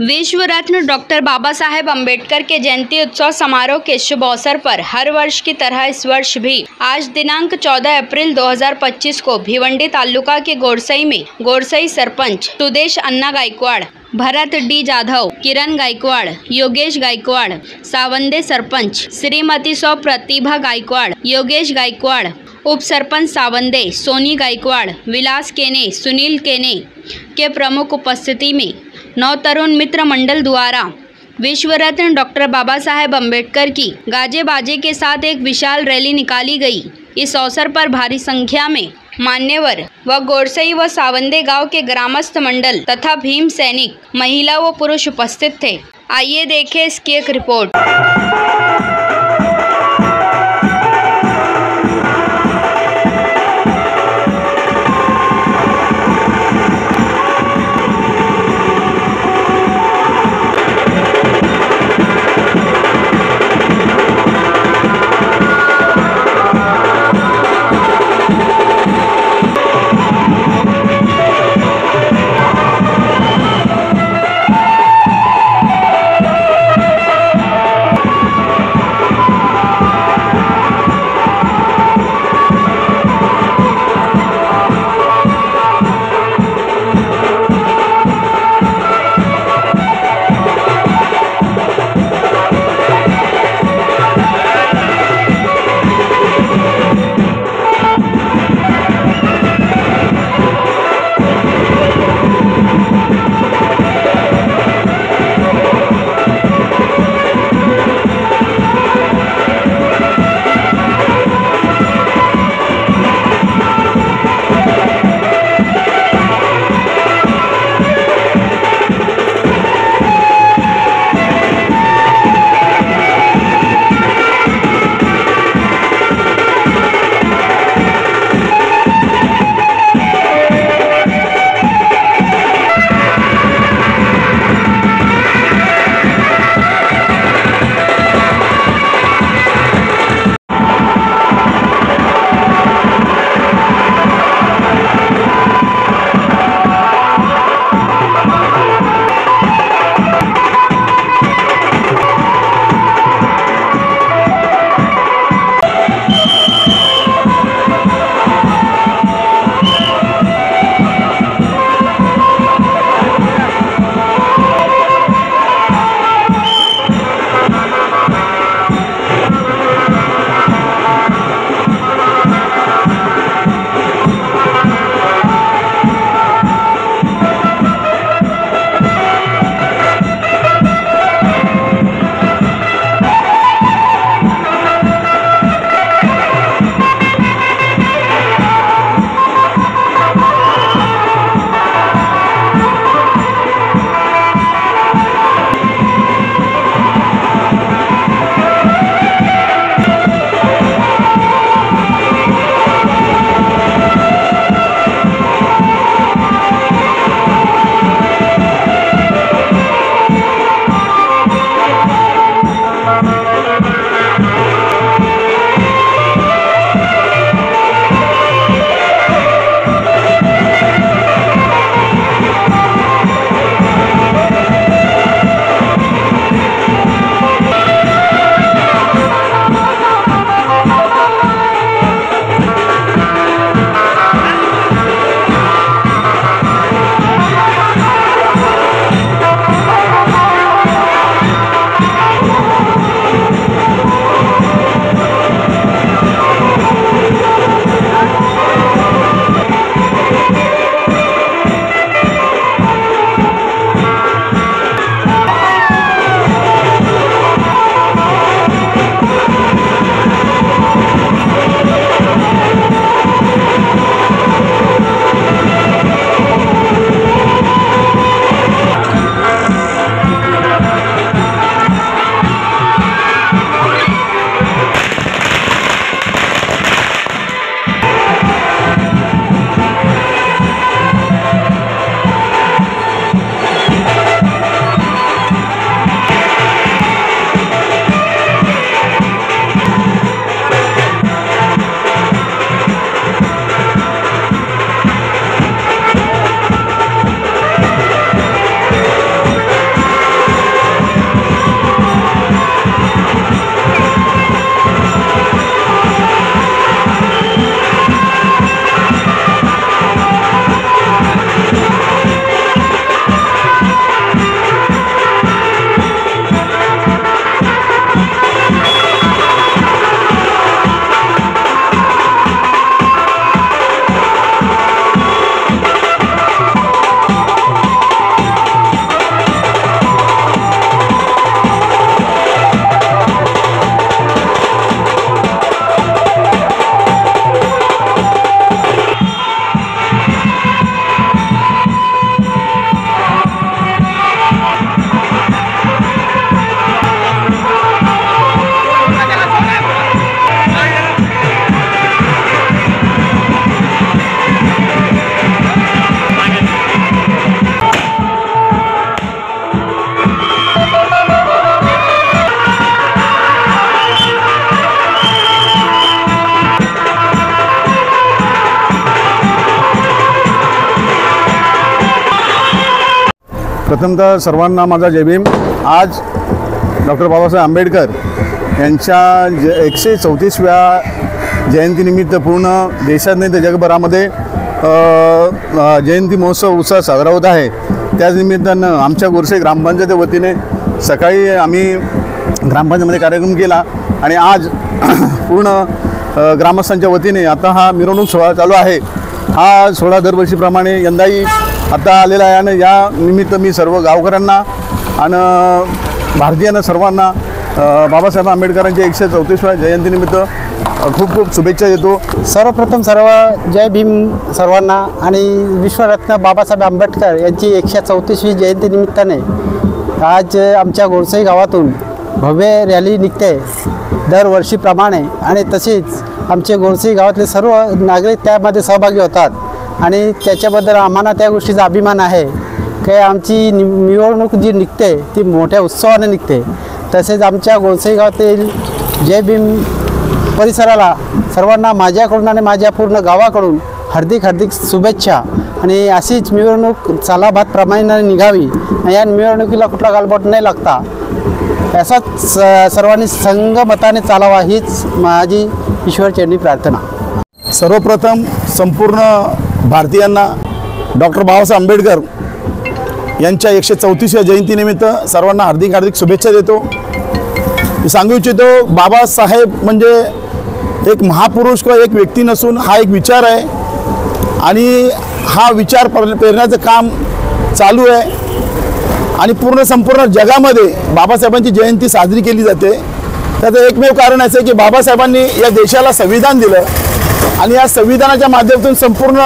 विश्व रत्न डॉक्टर बाबा साहेब अम्बेडकर के जयंती उत्सव समारोह के शुभ अवसर पर हर वर्ष की तरह इस वर्ष भी आज दिनांक 14 अप्रैल 2025 को भिवंडी तालुका के गोरसई में गोरसई सरपंच सुदेश अन्ना गायकवाड़, भरत डी जाधव, किरण गायकवाड़, योगेश गायकवाड़, सावंदे सरपंच श्रीमती सौ प्रतिभा गायकवाड़, योगेश गायकवाड़, उप सरपंच सावंदे, सोनी गायकवाड़, विलास केने, सुनील केने के प्रमुख उपस्थिति में नव तरुण मित्र मंडल द्वारा विश्व रत्न डॉक्टर बाबा साहेब अम्बेडकर की गाजे बाजे के साथ एक विशाल रैली निकाली गई। इस अवसर पर भारी संख्या में मान्यवर व गोरसई व सावंदे गांव के ग्रामस्थ मंडल तथा भीम सैनिक, महिला व पुरुष उपस्थित थे। आइए देखें इसकी एक रिपोर्ट। प्रथमतः सर्वांना माझा जय भीम। आज डॉक्टर बाबासाहेब आंबेडकर यांच्या 134व्या जयंतीनिमित्त पूर्ण देशात नाही तर जगभरामध्ये जयंती महोत्सव उत्साह साजरा होत आहे। त्याच निमित्तानं आमच्या गोरसई ग्रामपंचायतीच्या वतीने सकाळी आम्ही ग्रामपंचायतीमध्ये कार्यक्रम केला आणि आज पूर्ण ग्रामस्थांच्या वतीने आता हा मिरवणूक सोहळा चालू आहे। हा सोहळा दरवर्षीप्रमाणे यंदाही आता आलेला आहे आणि या निमित्त मी सर्व गावकऱ्यांना आणि भारतीयांना सर्वांना बाबासाहेब आंबेडकरांच्या 134व्या जयंतीनिमित्त खूप खूप शुभेच्छा देतो। सर्वप्रथम सर्व जय भीम सर्वांना आणि विश्वरत्न बाबासाहेब आंबेडकर यांची 134वी जयंतीनिमित्ताने आज आमच्या गोरसई गावातून भव्य रॅली निघते दरवर्षीप्रमाणे आणि तसेच आमचे गोरसई गावातले सर्व नागरिक त्यामध्ये सहभागी होतात आणि त्याच्याबद्दल आम्हाला त्या गोष्टीचा अभिमान आहे की आमची मिरवणूक जी निघते ती मोठ्या उत्सवाने निघते। तसेच आमच्या गोरसई गावातील जय भीम परिसराला सर्वांना माझ्याकडून आणि माझ्या पूर्ण गावाकडून हार्दिक शुभेच्छा आणि अशीच मिरवणूक चालाभात प्रमाणे निघावी। या मिरवणुकीला कुठला गालबोट नाही लागता असाच सर्वांनी संगमताने चालावा हीच माझी ईश्वरचरणी प्रार्थना। सर्वप्रथम संपूर्ण भारतीयांना डॉक्टर बाबासाहेब आंबेडकर यांच्या 134व्या जयंतीनिमित्त सर्वांना हार्दिक शुभेच्छा देतो। मी सांगू इच्छितो बाबासाहेब म्हणजे एक महापुरुष किंवा एक व्यक्ती नसून हा एक विचार आहे आणि हा विचार पेरण्याचं काम चालू आहे आणि संपूर्ण जगामध्ये बाबासाहेबांची जयंती साजरी केली जाते। त्याचं एकमेव कारण असं आहे की बाबासाहेबांनी या देशाला संविधान दिलं आणि या संविधानाच्या माध्यमातून संपूर्ण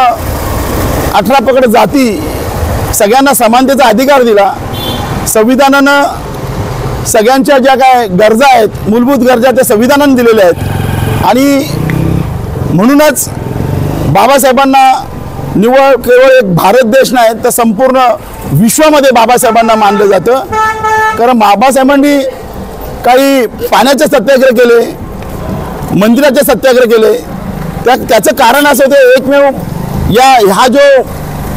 18 पगड जाती सगळ्यांना समानतेचा अधिकार दिला। संविधानानं सगळ्यांच्या ज्या काय गरजा आहेत मूलभूत गरजा त्या संविधानानं दिलेल्या आहेत आणि म्हणूनच बाबासाहेबांना निव्वळ केवळ एक भारत देश नाही तर संपूर्ण विश्वामध्ये बाबासाहेबांना मानलं जातं। कारण बाबासाहेबांनी काही पाण्याचे सत्याग्रह केले, मंदिराचे सत्याग्रह केले। त्याचं कारण असं होतं एकमेव ह्या जो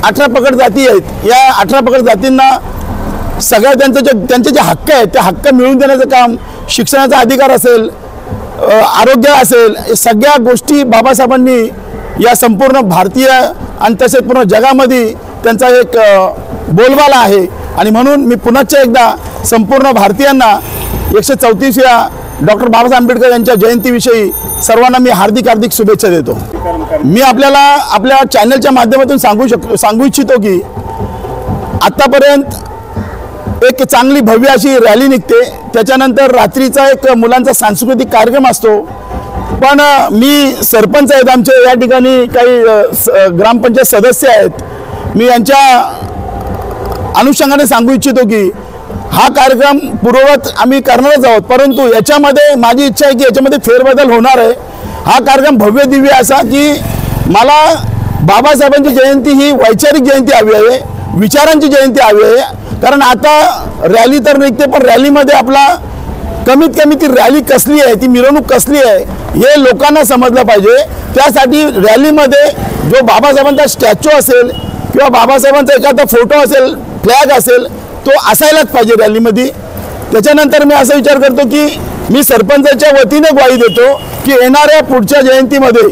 18 पगड जाती आहेत या 18 पगड जातींना सगळ्या त्यांचे जे हक्क आहेत ते हक्क मिळवून देण्याचं काम, शिक्षणाचा अधिकार असेल, आरोग्य असेल, सगळ्या गोष्टी बाबासाहेबांनी या संपूर्ण भारतीय आणि तसेच पूर्ण जगामध्ये त्यांचा एक बोलबाला आहे आणि म्हणून मी पुन्हा एकदा संपूर्ण भारतीयांना 134व्या डॉक्टर बाबासाहेब आंबेडकर यांच्या जयंतीविषयी सर्वांना मी हार्दिक शुभेच्छा देतो। मी आपल्या चॅनलच्या माध्यमातून सांगू इच्छितो की आतापर्यंत एक चांगली भव्य अशी रॅली निघते, त्याच्यानंतर रात्रीचा एक मुलांचा सांस्कृतिक कार्यक्रम असतो। पण मी सरपंच आहेत आमचे या ठिकाणी काही ग्रामपंचायत सदस्य आहेत, मी यांच्या अनुषंगाने सांगू इच्छितो की हा कार्यक्रम पूर्ववत आम्ही करणारच आहोत, परंतु याच्यामध्ये माझी इच्छा आहे की याच्यामध्ये फेरबदल होणार आहे। हा कार्यक्रम भव्य दिव्य असा की मला बाबासाहेबांची जयंती ही वैचारिक जयंती हवी आहे, विचारांची जयंती हवी आहे। कारण आता रॅली तर निघते पण रॅलीमध्ये आपला कमीत कमी ती रॅली कसली आहे, ती मिरवणूक कसली आहे हे लोकांना समजलं पाहिजे। त्यासाठी रॅलीमध्ये जो बाबासाहेबांचा स्टॅच्यू असेल किंवा बाबासाहेबांचा एखादा फोटो असेल, फ्लॅग असेल, तो असायलाच पाहिजे रॅलीमध्ये। त्याच्यानंतर मी असा विचार करतो की मी सरपंचाच्या वतीने ग्वाही देतो की येणाऱ्या पुढच्या जयंतीमध्ये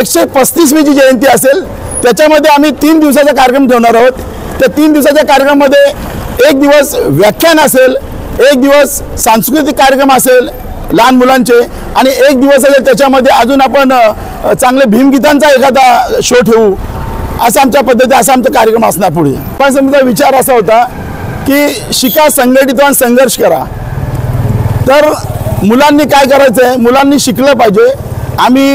135वी जी जयंती असेल त्याच्यामध्ये आम्ही 3 दिवसाचा कार्यक्रम ठेवणार आहोत। त्या 3 दिवसाच्या कार्यक्रमामध्ये एक दिवस व्याख्यान असेल, एक दिवस सांस्कृतिक कार्यक्रम असेल लहान मुलांचे आणि एक दिवस असेल त्याच्यामध्ये अजून आपण चांगले भीमगीतांचा एखादा शो ठेवू, असं आमच्या पद्धती असा आमचा कार्यक्रम असणार पुढे। पण समजा विचार असा होता की शिका, संघटित आणि संघर्ष करा। तर मुलांनी काय करायचं आहे, मुलांनी शिकलं पाहिजे, आम्ही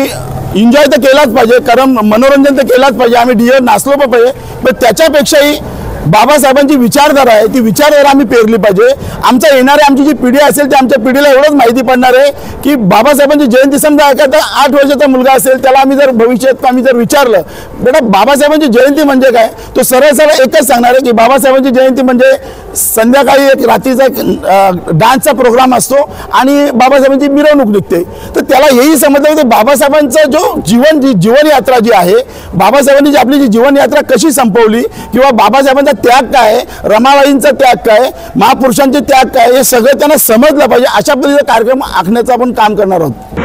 एन्जॉय तर केलाच पाहिजे, कारण मनोरंजन तर केलाच पाहिजे, आम्ही डीजे नाचलो पण पाहिजे, पण त्याच्यापेक्षाही बाबासाहेबांची विचारधारा आहे ती विचारधारा आम्ही पेरली पाहिजे। आमच्या येणाऱ्या आमची जी पिढी असेल त्या आमच्या पिढीला एवढंच माहिती पडणार आहे की बाबासाहेबांची जयंती समजा एखादा 8 वर्षाचा मुलगा असेल त्याला आम्ही जर भविष्यात आम्ही जर विचारलं बेटा बाबासाहेबांची जयंती म्हणजे काय, तो सरळ एकच सांगणार आहे की बाबासाहेबांची जयंती म्हणजे संध्याकाळी एक रात्रीचा एक डान्सचा प्रोग्राम असतो आणि बाबासाहेबांची मिरवणूक निघते। तर त्याला हेही समजलं की बाबासाहेबांचा जो जीवन यात्रा जी आहे, बाबासाहेबांनी जी आपली जी जीवन यात्रा कशी संपवली किंवा बाबासाहेबांचा त्याग काय, रमाबाईंचा त्याग काय, महापुरुषांचे त्याग काय, हे सगळं त्यांना समजलं पाहिजे. अशा पद्धतीचा कार्यक्रम आखण्याचं आपण काम करणार आहोत.